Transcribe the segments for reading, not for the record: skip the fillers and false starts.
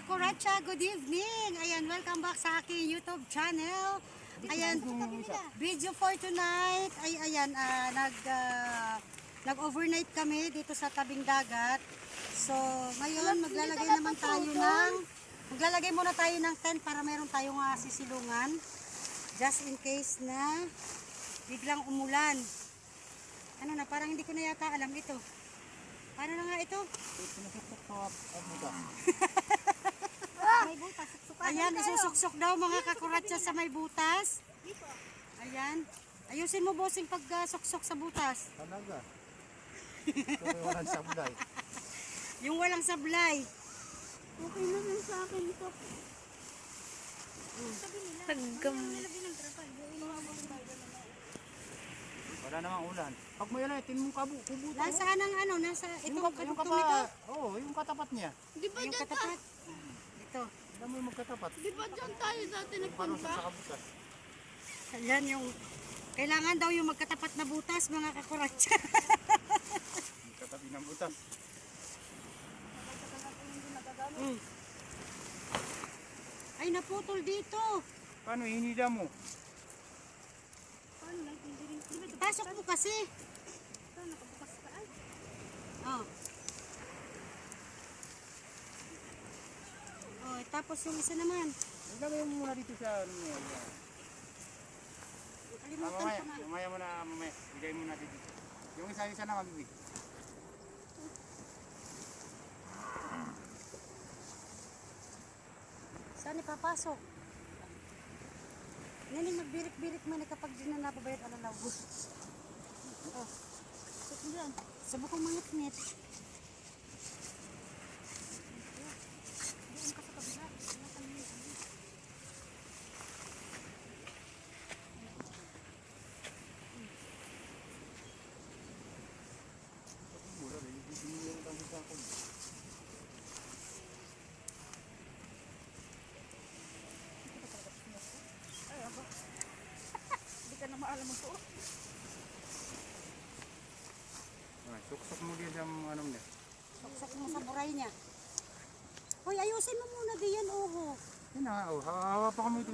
Kuracha, good evening. Ayan, welcome back sa aking YouTube channel. Ayan, video for tonight. Ay, ayan, nag-overnight kami dito sa tabing dagat. So, ngayon maglalagay muna tayo ng tent para meron tayong sisilungan. Just in case na biglang umulan. Ano na, parang hindi ko na yata alam ito. Paano na nga ito? May butas. Ayan, isusuksok daw mga kakuratsa sa may butas. Ayan. Ayusin mo, bossing, pag suksok sa butas. Talaga. Pero walang sablay. Yung walang sablay. Okay na rin sa akin ito. Taggam. Wala namang ulan. Pag may ulan, tinmong kubuto. Nasaan ang ano? Nasa itong yung kadugtong nito? Oo, yung katapat niya. Di ba Yung dyan tayo? katapat. Ito. Alam mo yung magkatapat. Di ba dyan tayo dati Paano nagpunta? sa kabutas? Ayan yung... Kailangan daw yung magkatapat na butas, mga kakuratsa. Magkatabi ng butas. Ay, naputol dito. Paano hinila mo? Pasok mo kasi. Oh. Oh, tapos yung isa naman. Ilagay mo muna dito sa ano niya. Kalimutan ko na. Mamaya. Ilagay mo natin dito. Yung isa na magbibig. Saan ipapasok? Ngayon magbirik-birik man kapag di na nababayad ang lalaw. Oh. Subukang mangit-ngit. Hindi ka na maalam mo ito. Suksok mo din sa ano niya. Suksok mo sa buray niya. Hoy, ayusin mo muna diyan, oho. Yan na, hawa pa kami ito.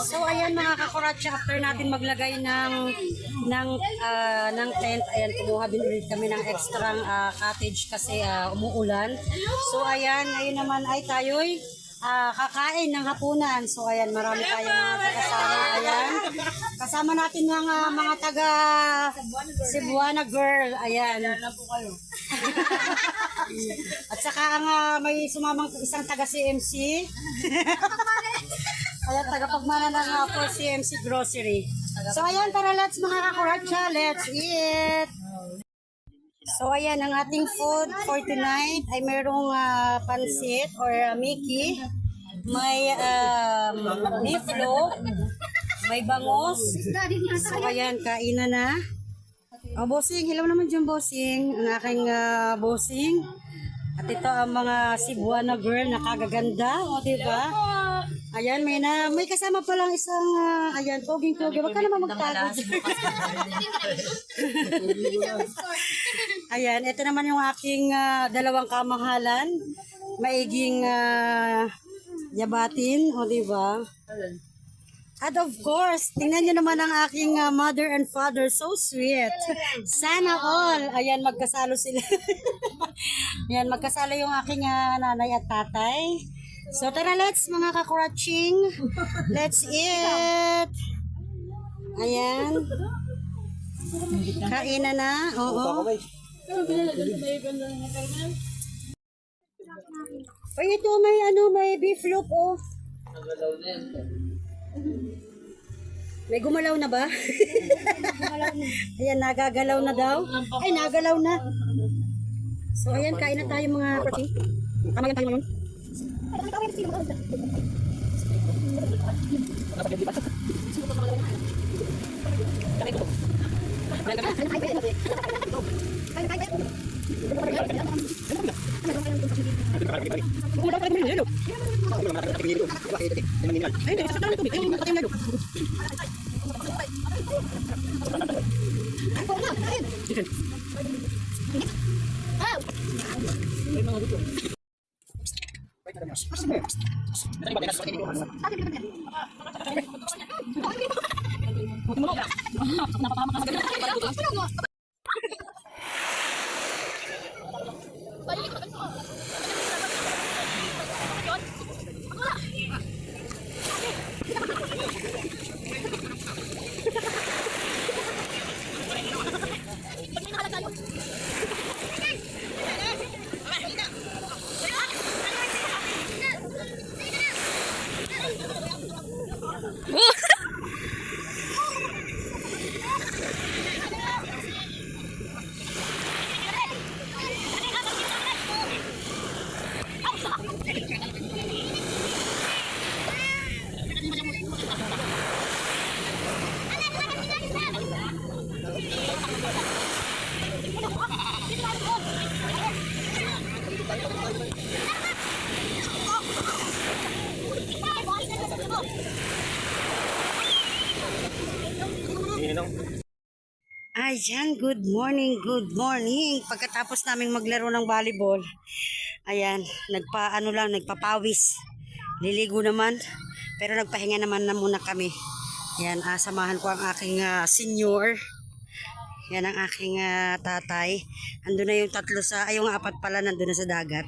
So ayan mga kakuratsa, after natin maglagay ng tent, ayan, kumuha din ulit kami ng extra cottage kasi umuulan. So ayan, ngayon naman ay tayo'y kakain ng hapunan. So ayan, marami tayong mga kasama. Ayan, kasama natin mga taga Cebuana girl. Ayan. At saka may sumamang isang taga CMC. Ayan, tagapagmana ng for CMC Grocery. So ayan, tara, let's mga kakuratsa, let's eat! So ayan, ang ating food for tonight ay mayroong pansit or Mickey, may beeflo, may bangos. So ayan, kainan na. Oh, bossing, hello naman dyan, bossing. Ang aking bossing. At ito ang mga Cebuana girl na kagaganda, o diba? Ayan, may kasama pa lang isang, ayan, poging-pogi. Huwag ka naman magtago dyan. Ayan, ito naman yung aking dalawang kamahalan. Maiging yabatin, o diba? At of course, tingnan nyo naman ang aking mother and father. So sweet. Sana all. Ayan, magkasalo sila. Ayan, magkasalo yung aking nanay at tatay. So tara, let's mga kakuratching. Let's eat. Ayan. Kainan na. Oo. Ay, ito may beef loaf, oh. May gumalaw na ba? Ayan, nagagalaw na daw. Ay, nagalaw na. So, ayan, kain na tayo mga protein. Kamayan tayo ngayon. Ayan, good morning, good morning. Pagkatapos naming maglaro ng volleyball, ayan, nagpapawis. Liligo naman, pero nagpahinga naman na muna kami. Ayan, samahan ko ang aking senior. Yan ang aking tatay. Andun na yung yung apat pala nandun na sa dagat.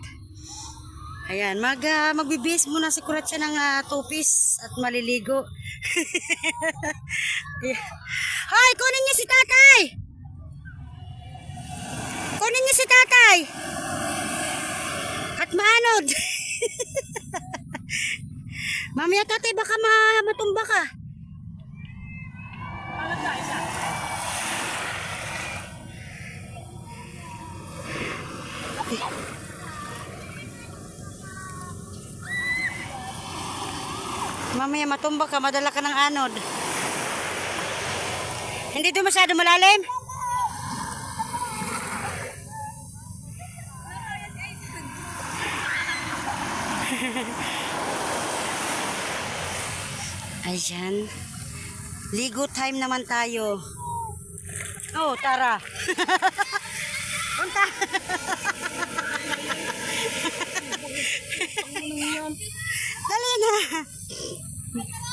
Ayan, magbibihis muna si Kuratsa ng tupis at maliligo. Hoy, kunin niyo si tatay! Kunin niyo si tatay! At maanod! Mamaya tatay, baka matumba ka. Mamaya matumba ka, madala ka ng anod. Hindi ito masyado malalim? Ayan. Ligo time naman tayo. Oh, tara. Punta. Dali na.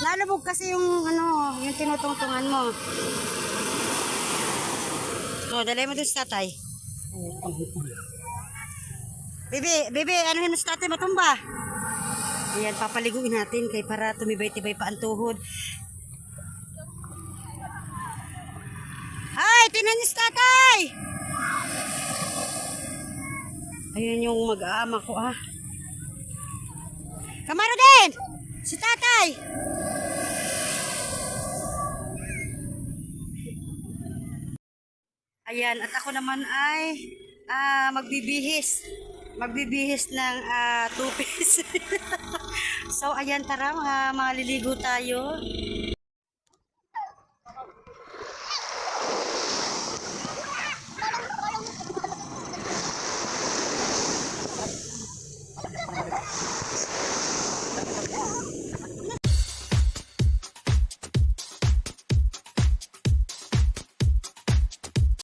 Nalubog kasi yung yung tinutungtungan mo. Oh, dali mo dun sa tatay. Bibi, anuhin mo sa tatay, matumba. Ayan, papaliguin natin kay para tumibay-tibay pa ang tuhod. Ay, tinan niyo sa tatay! Ayun yung mag-aama ko Kamaro din! Si tatay! Ayan, at ako naman ay magbibihis ng tupis. So, ayan, tara, maliligo tayo.